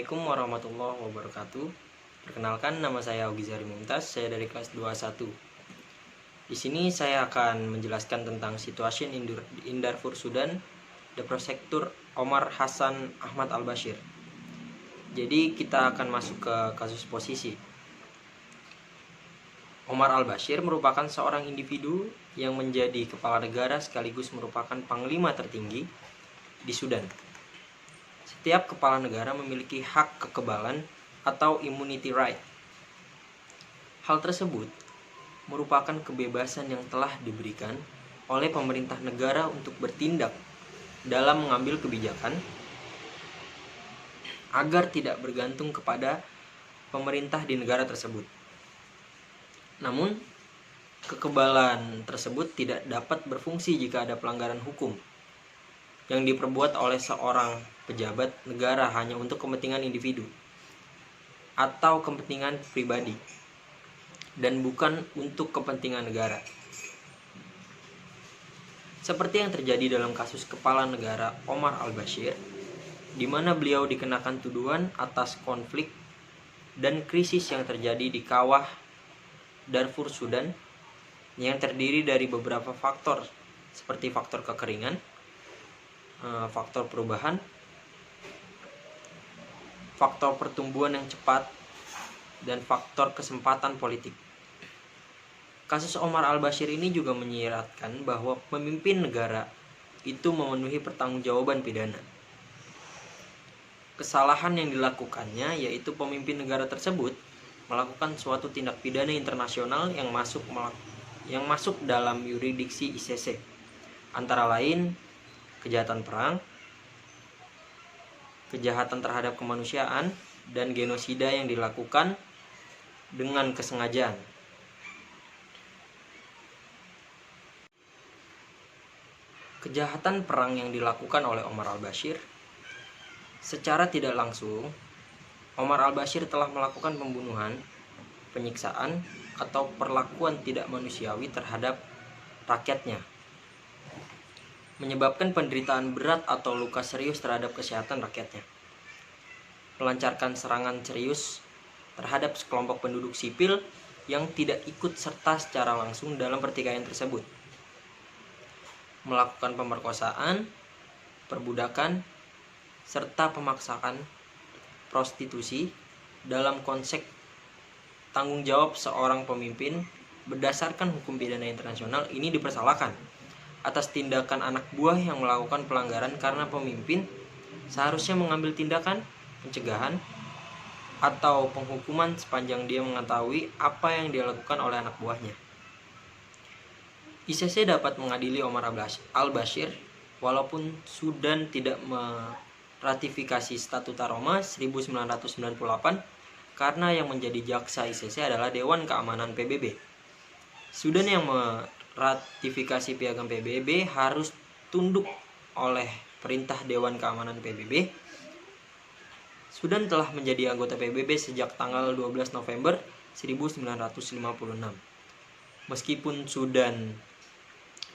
Assalamualaikum warahmatullahi wabarakatuh. Perkenalkan, nama saya Augie Zahri Mumtaz, saya dari kelas 21. Di sini saya akan menjelaskan tentang situasi in Darfur, Sudan, the Prosecutor Omar Hassan Ahmad al-Bashir. Jadi kita akan masuk ke kasus posisi. Omar al-Bashir merupakan seorang individu yang menjadi kepala negara sekaligus merupakan panglima tertinggi di Sudan. Setiap kepala negara memiliki hak kekebalan atau immunity right. Hal tersebut merupakan kebebasan yang telah diberikan oleh pemerintah negara untuk bertindak dalam mengambil kebijakan agar tidak bergantung kepada pemerintah di negara tersebut. Namun, kekebalan tersebut tidak dapat berfungsi jika ada pelanggaran hukum yang diperbuat oleh seorang pejabat negara hanya untuk kepentingan individu atau kepentingan pribadi dan bukan untuk kepentingan negara. Seperti yang terjadi dalam kasus kepala negara Omar al-Bashir, di mana beliau dikenakan tuduhan atas konflik dan krisis yang terjadi di kawah Darfur, Sudan, yang terdiri dari beberapa faktor seperti faktor kekeringan, faktor perubahan, faktor pertumbuhan yang cepat, dan faktor kesempatan politik. Kasus Omar al-Bashir ini juga menyiratkan bahwa pemimpin negara itu memenuhi pertanggungjawaban pidana. Kesalahan yang dilakukannya yaitu pemimpin negara tersebut melakukan suatu tindak pidana internasional yang masuk dalam yurisdiksi ICC, antara lain kejahatan perang, kejahatan terhadap kemanusiaan, dan genosida yang dilakukan dengan kesengajaan. Kejahatan perang yang dilakukan oleh Omar al-Bashir secara tidak langsung, Omar al-Bashir telah melakukan pembunuhan, penyiksaan, atau perlakuan tidak manusiawi terhadap rakyatnya, menyebabkan penderitaan berat atau luka serius terhadap kesehatan rakyatnya, melancarkan serangan serius terhadap sekelompok penduduk sipil yang tidak ikut serta secara langsung dalam pertikaian tersebut, melakukan pemerkosaan, perbudakan, serta pemaksaan prostitusi dalam konsep tanggung jawab seorang pemimpin berdasarkan hukum pidana internasional ini dipersalahkan atas tindakan anak buah yang melakukan pelanggaran karena pemimpin seharusnya mengambil tindakan pencegahan atau penghukuman sepanjang dia mengetahui apa yang dilakukan oleh anak buahnya. ICC dapat mengadili Omar al-Bashir walaupun Sudan tidak meratifikasi Statuta Roma 1998 karena yang menjadi jaksa ICC adalah Dewan Keamanan PBB. Sudan yang meratifikasi piagam PBB harus tunduk oleh perintah Dewan Keamanan PBB. Sudan telah menjadi anggota PBB sejak tanggal 12 November 1956. Meskipun Sudan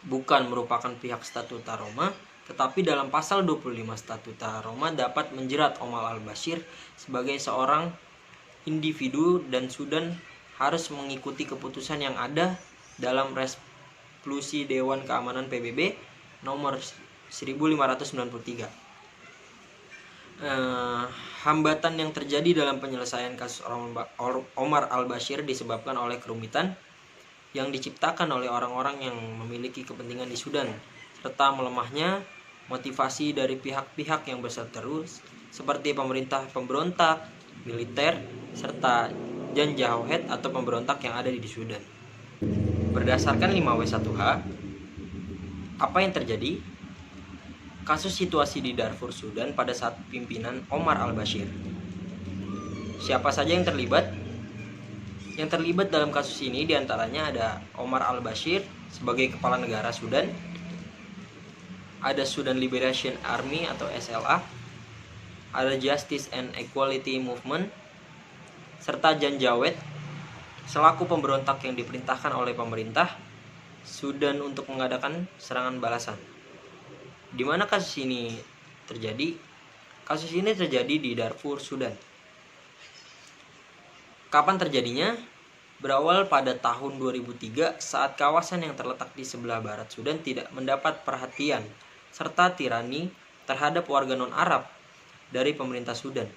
bukan merupakan pihak Statuta Roma, tetapi dalam pasal 25 Statuta Roma dapat menjerat Omar al-Bashir sebagai seorang individu dan Sudan harus mengikuti keputusan yang ada dalam resolusi Dewan Keamanan PBB nomor 1593. Hambatan yang terjadi dalam penyelesaian kasus Omar al-Bashir disebabkan oleh kerumitan yang diciptakan oleh orang-orang yang memiliki kepentingan di Sudan, serta melemahnya motivasi dari pihak-pihak yang berseteru seperti pemerintah pemberontak, militer, serta Janjaweed atau pemberontak yang ada di Sudan. Berdasarkan 5W1H, apa yang terjadi? Kasus situasi di Darfur, Sudan pada saat pimpinan Omar al-Bashir. Siapa saja yang terlibat? Yang terlibat dalam kasus ini diantaranya ada Omar al-Bashir sebagai kepala negara Sudan, ada Sudan Liberation Army atau SLA, ada Justice and Equality Movement, serta Janjaweed selaku pemberontak yang diperintahkan oleh pemerintah Sudan untuk mengadakan serangan balasan. Di mana kasus ini terjadi? Kasus ini terjadi di Darfur, Sudan. Kapan terjadinya? Berawal pada tahun 2003 saat kawasan yang terletak di sebelah barat Sudan tidak mendapat perhatian serta tirani terhadap warga non-Arab dari pemerintah Sudan.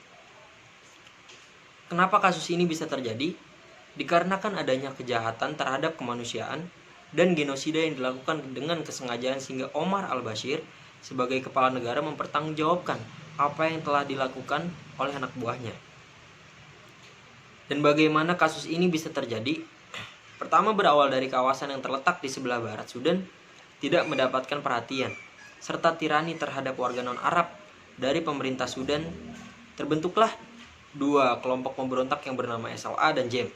Kenapa kasus ini bisa terjadi? Dikarenakan adanya kejahatan terhadap kemanusiaan dan genosida yang dilakukan dengan kesengajaan sehingga Omar al-Bashir sebagai kepala negara mempertanggungjawabkan apa yang telah dilakukan oleh anak buahnya. Dan bagaimana kasus ini bisa terjadi? Pertama, berawal dari kawasan yang terletak di sebelah barat Sudan tidak mendapatkan perhatian serta tirani terhadap warga non-Arab dari pemerintah Sudan. Terbentuklah dua kelompok pemberontak yang bernama SLA dan JEM.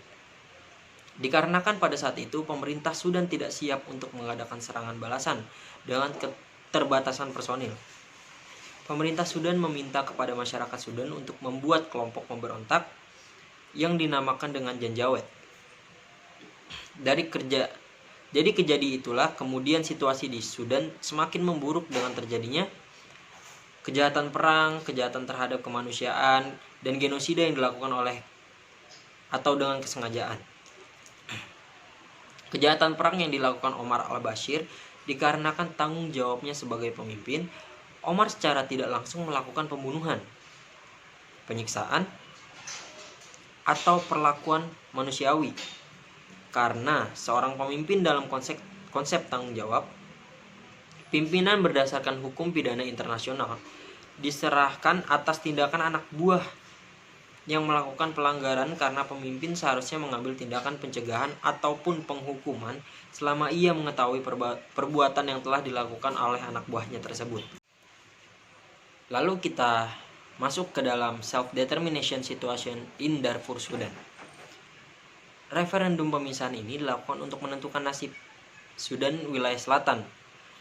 Dikarenakan pada saat itu pemerintah Sudan tidak siap untuk mengadakan serangan balasan dengan keterbatasan personil. Pemerintah Sudan meminta kepada masyarakat Sudan untuk membuat kelompok pemberontak yang dinamakan dengan Janjaweed. Jadi kejadian itulah kemudian situasi di Sudan semakin memburuk dengan terjadinya kejahatan perang, kejahatan terhadap kemanusiaan, dan genosida yang dilakukan dengan kesengajaan. Kejahatan perang yang dilakukan Omar al-Bashir dikarenakan tanggung jawabnya sebagai pemimpin, Omar secara tidak langsung melakukan pembunuhan, penyiksaan, atau perlakuan manusiawi. Karena seorang pemimpin dalam konsep tanggung jawab, pimpinan berdasarkan hukum pidana internasional diserahkan atas tindakan anak buah yang melakukan pelanggaran karena pemimpin seharusnya mengambil tindakan pencegahan ataupun penghukuman selama ia mengetahui perbuatan yang telah dilakukan oleh anak buahnya tersebut. Lalu kita masuk ke dalam self-determination situation in Darfur, Sudan. Referendum pemisahan ini dilakukan untuk menentukan nasib Sudan wilayah selatan,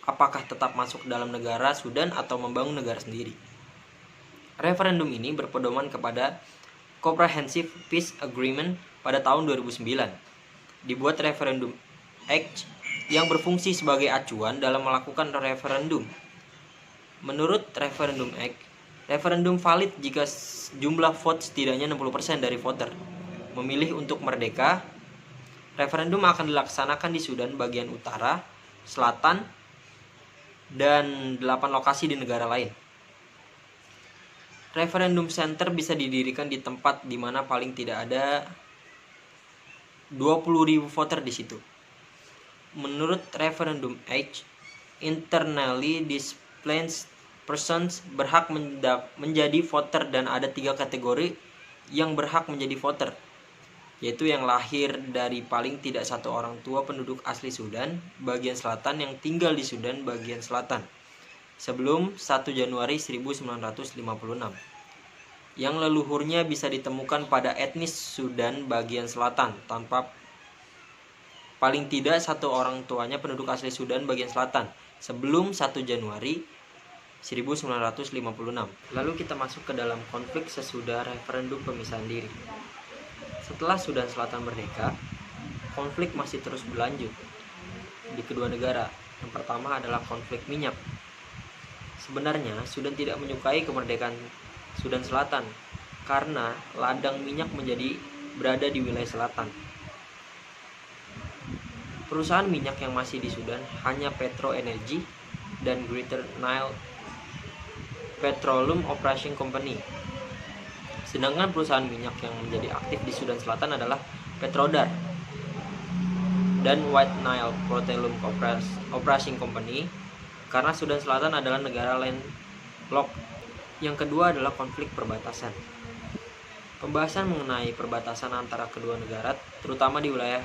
apakah tetap masuk dalam negara Sudan atau membangun negara sendiri. Referendum ini berpedoman kepada Comprehensive Peace Agreement pada tahun 2009. Dibuat Referendum Act yang berfungsi sebagai acuan dalam melakukan referendum. Menurut Referendum Act, referendum valid jika jumlah vote setidaknya 60% dari voter memilih untuk merdeka. Referendum akan dilaksanakan di Sudan bagian utara, selatan, dan 8 lokasi di negara lain. Referendum center bisa didirikan di tempat di mana paling tidak ada 20.000 voter di situ. Menurut Referendum Act, internally displaced persons berhak menjadi voter dan ada 3 kategori yang berhak menjadi voter, yaitu yang lahir dari paling tidak 1 orang tua penduduk asli Sudan bagian selatan yang tinggal di Sudan bagian selatan sebelum 1 Januari 1956, yang leluhurnya bisa ditemukan pada etnis Sudan bagian selatan tanpa paling tidak 1 orang tuanya penduduk asli Sudan bagian selatan sebelum 1 Januari 1956. Lalu kita masuk ke dalam konflik sesudah referendum pemisahan diri. Setelah Sudan Selatan merdeka, konflik masih terus berlanjut di kedua negara. Yang pertama adalah konflik minyak. Sebenarnya Sudan tidak menyukai kemerdekaan Sudan Selatan karena ladang minyak berada di wilayah selatan. Perusahaan minyak yang masih di Sudan hanya Petro Energy dan Greater Nile Petroleum Operation Company. Sedangkan perusahaan minyak yang menjadi aktif di Sudan Selatan adalah Petrodar dan White Nile Petroleum Operation Company, karena Sudan Selatan adalah negara landlocked. Yang kedua adalah konflik perbatasan. Pembahasan mengenai perbatasan antara kedua negara, terutama di wilayah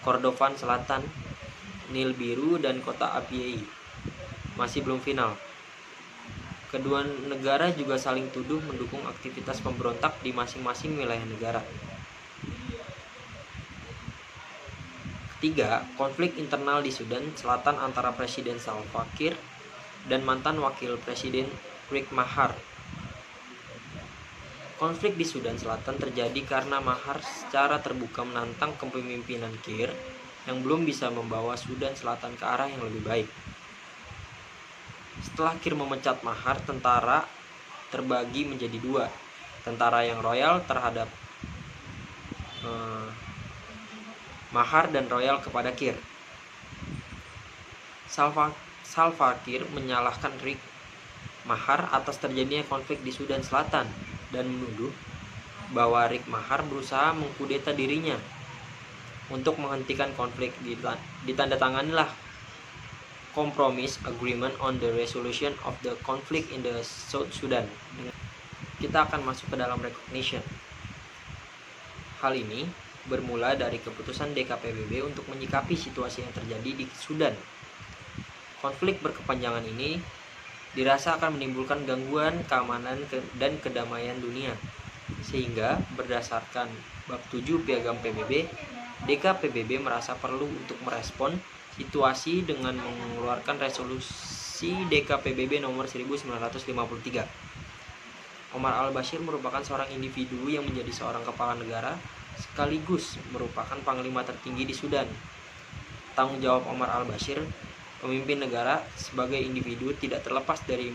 Kordofan Selatan, Nil Biru, dan kota Abyei, masih belum final. Kedua negara juga saling tuduh mendukung aktivitas pemberontak di masing-masing wilayah negara. Ketiga, konflik internal di Sudan Selatan antara Presiden Salva Kiir dan mantan Wakil Presiden Riek Machar. Konflik di Sudan Selatan terjadi karena Machar secara terbuka menantang kepemimpinan Kiir yang belum bisa membawa Sudan Selatan ke arah yang lebih baik. Setelah Kiir memecat Machar, tentara terbagi menjadi dua, tentara yang royal terhadap mahar dan royal kepada Kiir. Salva Kiir menyalahkan Riek Machar atas terjadinya konflik di Sudan Selatan dan menuduh bahwa Riek Machar berusaha mengkudeta dirinya. Untuk menghentikan konflik, ditandatanganilah Compromise Agreement on the Resolution of the Conflict in the South Sudan. Kita akan masuk ke dalam recognition. Hal ini bermula dari keputusan DKPBB untuk menyikapi situasi yang terjadi di Sudan. Konflik berkepanjangan ini dirasa akan menimbulkan gangguan keamanan dan kedamaian dunia, sehingga berdasarkan bab 7 Piagam PBB, DKPBB merasa perlu untuk merespon situasi dengan mengeluarkan resolusi DKPBB nomor 1953. Omar al-Bashir merupakan seorang individu yang menjadi seorang kepala negara sekaligus merupakan panglima tertinggi di Sudan. Tanggung jawab Omar al-Bashir, pemimpin negara sebagai individu, tidak terlepas dari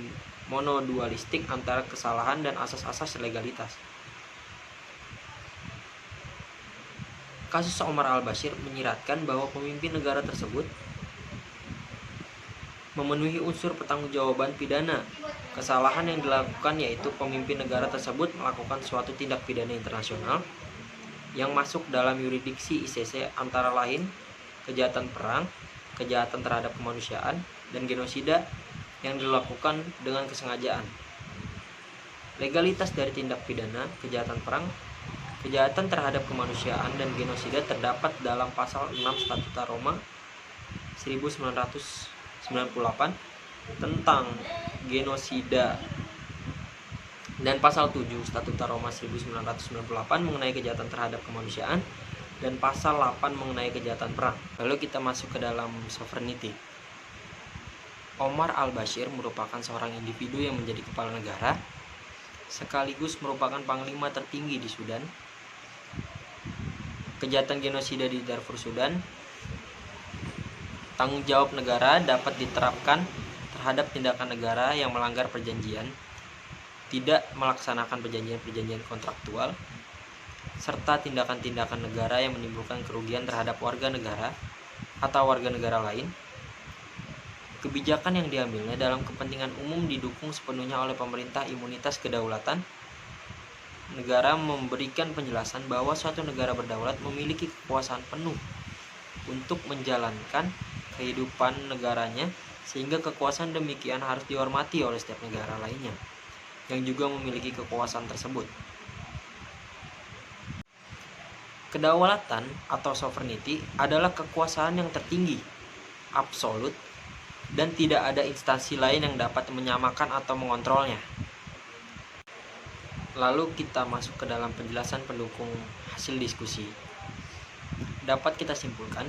monodualistik antara kesalahan dan asas-asas legalitas. Kasus Omar al-Bashir menyiratkan bahwa pemimpin negara tersebut memenuhi unsur pertanggungjawaban pidana. Kesalahan yang dilakukan yaitu pemimpin negara tersebut melakukan suatu tindak pidana internasional yang masuk dalam yurisdiksi ICC, antara lain kejahatan perang, kejahatan terhadap kemanusiaan, dan genosida yang dilakukan dengan kesengajaan. Legalitas dari tindak pidana kejahatan perang, kejahatan terhadap kemanusiaan, dan genosida terdapat dalam pasal 6 Statuta Roma 1998 tentang genosida dan pasal 7 Statuta Roma 1998 mengenai kejahatan terhadap kemanusiaan dan pasal 8 mengenai kejahatan perang. Lalu kita masuk ke dalam sovereignty. Omar al-Bashir merupakan seorang individu yang menjadi kepala negara sekaligus merupakan panglima tertinggi di Sudan. Kejahatan genosida di Darfur Sudan, tanggung jawab negara dapat diterapkan terhadap tindakan negara yang melanggar perjanjian, tidak melaksanakan perjanjian-perjanjian kontraktual, serta tindakan-tindakan negara yang menimbulkan kerugian terhadap warga negara atau warga negara lain. Kebijakan yang diambilnya dalam kepentingan umum didukung sepenuhnya oleh pemerintah imunitas kedaulatan. Negara memberikan penjelasan bahwa suatu negara berdaulat memiliki kekuasaan penuh untuk menjalankan kehidupan negaranya, sehingga kekuasaan demikian harus dihormati oleh setiap negara lainnya yang juga memiliki kekuasaan tersebut. Kedaulatan atau sovereignty adalah kekuasaan yang tertinggi, absolut, dan tidak ada instansi lain yang dapat menyamakan atau mengontrolnya. Lalu kita masuk ke dalam penjelasan pendukung hasil diskusi. Dapat kita simpulkan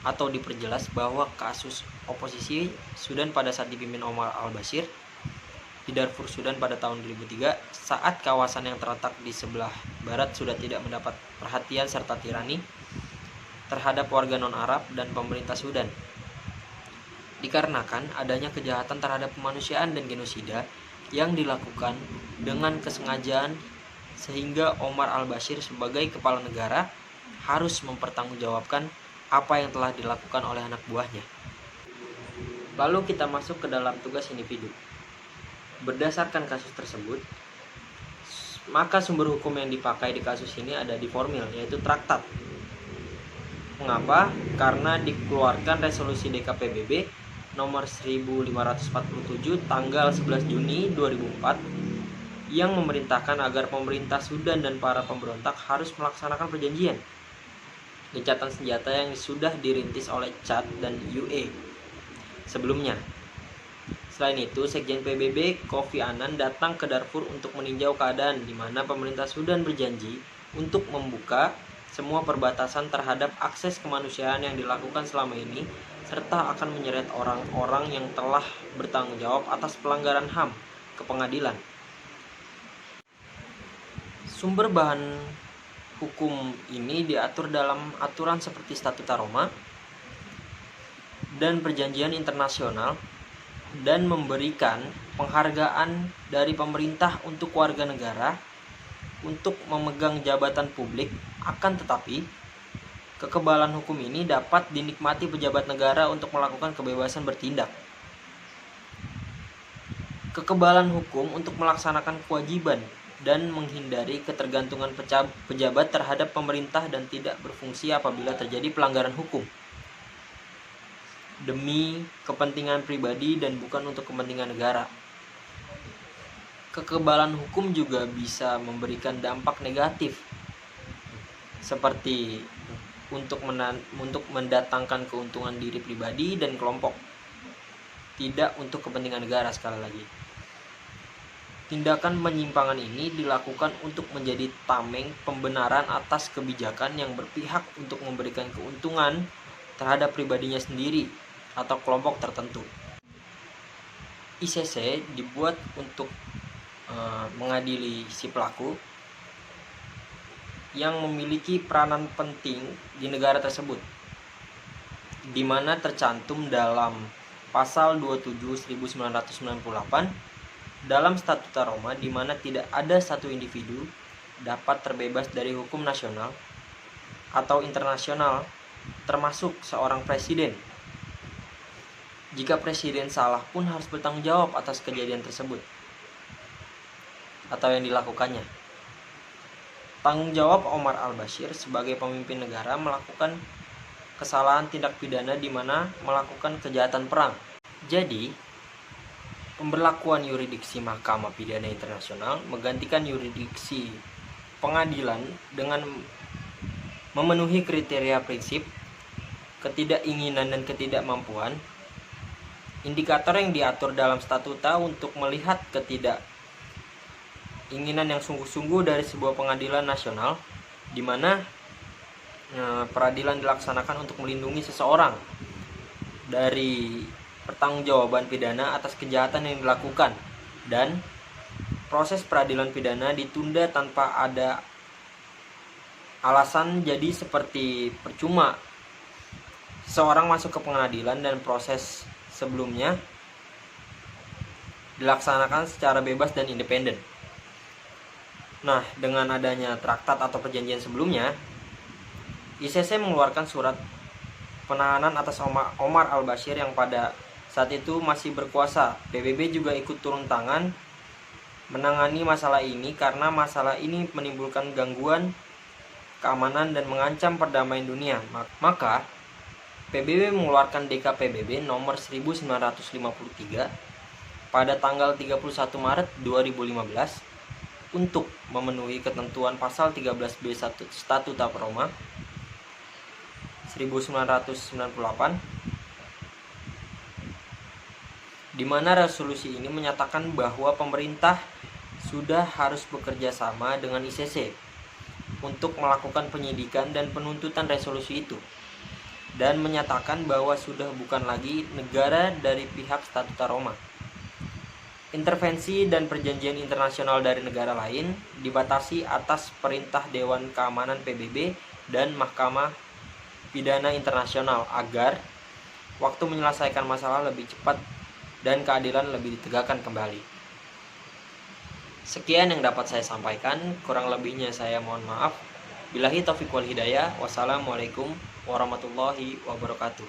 atau diperjelas bahwa kasus oposisi Sudan pada saat dipimpin Omar al-Bashir di Darfur Sudan pada tahun 2003, saat kawasan yang terletak di sebelah barat sudah tidak mendapat perhatian serta tirani terhadap warga non-Arab dan pemerintah Sudan, dikarenakan adanya kejahatan terhadap kemanusiaan dan genosida yang dilakukan dengan kesengajaan, sehingga Omar al-Bashir sebagai kepala negara harus mempertanggungjawabkan apa yang telah dilakukan oleh anak buahnya. Lalu kita masuk ke dalam tugas individu. Berdasarkan kasus tersebut, maka sumber hukum yang dipakai di kasus ini ada di formil, yaitu traktat. Mengapa? Karena dikeluarkan resolusi DKPBB nomor 1547 tanggal 11 Juni 2004 yang memerintahkan agar pemerintah Sudan dan para pemberontak harus melaksanakan perjanjian gencatan senjata yang sudah dirintis oleh Chad dan UAE sebelumnya. Selain itu, Sekjen PBB Kofi Annan datang ke Darfur untuk meninjau keadaan, di mana pemerintah Sudan berjanji untuk membuka semua perbatasan terhadap akses kemanusiaan yang dilakukan selama ini, serta akan menyeret orang-orang yang telah bertanggung jawab atas pelanggaran HAM ke pengadilan. Sumber bahan hukum ini diatur dalam aturan seperti Statuta Roma dan perjanjian internasional dan memberikan penghargaan dari pemerintah untuk warga negara untuk memegang jabatan publik. Akan tetapi, kekebalan hukum ini dapat dinikmati pejabat negara untuk melakukan kebebasan bertindak. Kekebalan hukum untuk melaksanakan kewajiban dan menghindari ketergantungan pejabat terhadap pemerintah dan tidak berfungsi apabila terjadi pelanggaran hukum demi kepentingan pribadi dan bukan untuk kepentingan negara. Kekebalan hukum juga bisa memberikan dampak negatif seperti untuk mendatangkan keuntungan diri pribadi dan kelompok, tidak untuk kepentingan negara. Sekali lagi, tindakan penyimpangan ini dilakukan untuk menjadi tameng pembenaran atas kebijakan yang berpihak untuk memberikan keuntungan terhadap pribadinya sendiri atau kelompok tertentu. ICC dibuat untuk mengadili si pelaku yang memiliki peranan penting di negara tersebut, di mana tercantum dalam pasal 27 1998 dalam Statuta Roma, di mana tidak ada satu individu dapat terbebas dari hukum nasional atau internasional, termasuk seorang presiden. Jika presiden salah pun harus bertanggung jawab atas kejadian tersebut atau yang dilakukannya. Tanggung jawab Omar al-Bashir sebagai pemimpin negara melakukan kesalahan tindak pidana di mana melakukan kejahatan perang. Jadi, pemberlakuan yurisdiksi Mahkamah Pidana Internasional menggantikan yurisdiksi pengadilan dengan memenuhi kriteria prinsip ketidakinginan dan ketidakmampuan. Indikator yang diatur dalam statuta untuk melihat ketidakinginan yang sungguh-sungguh dari sebuah pengadilan nasional, di mana peradilan dilaksanakan untuk melindungi seseorang dari pertanggungjawaban pidana atas kejahatan yang dilakukan, dan proses peradilan pidana ditunda tanpa ada alasan. Jadi seperti percuma seorang masuk ke pengadilan dan proses sebelumnya dilaksanakan secara bebas dan independen. Nah, dengan adanya traktat atau perjanjian sebelumnya, ICC mengeluarkan surat penahanan atas Omar al-Bashir yang pada saat itu masih berkuasa. PBB juga ikut turun tangan menangani masalah ini karena masalah ini menimbulkan gangguan keamanan dan mengancam perdamaian dunia. Maka PBB mengeluarkan DKPBB nomor 1953 pada tanggal 31 Maret 2015 untuk memenuhi ketentuan pasal 13B Statuta Roma 1998, di mana resolusi ini menyatakan bahwa pemerintah sudah harus bekerja sama dengan ICC untuk melakukan penyidikan dan penuntutan resolusi itu, dan menyatakan bahwa sudah bukan lagi negara dari pihak Statuta Roma. Intervensi dan perjanjian internasional dari negara lain dibatasi atas perintah Dewan Keamanan PBB dan Mahkamah Pidana Internasional agar waktu menyelesaikan masalah lebih cepat dan keadilan lebih ditegakkan kembali. Sekian yang dapat saya sampaikan, kurang lebihnya saya mohon maaf. Billahi taufiq wal hidayah. Wassalamualaikum warahmatullahi wabarakatuh.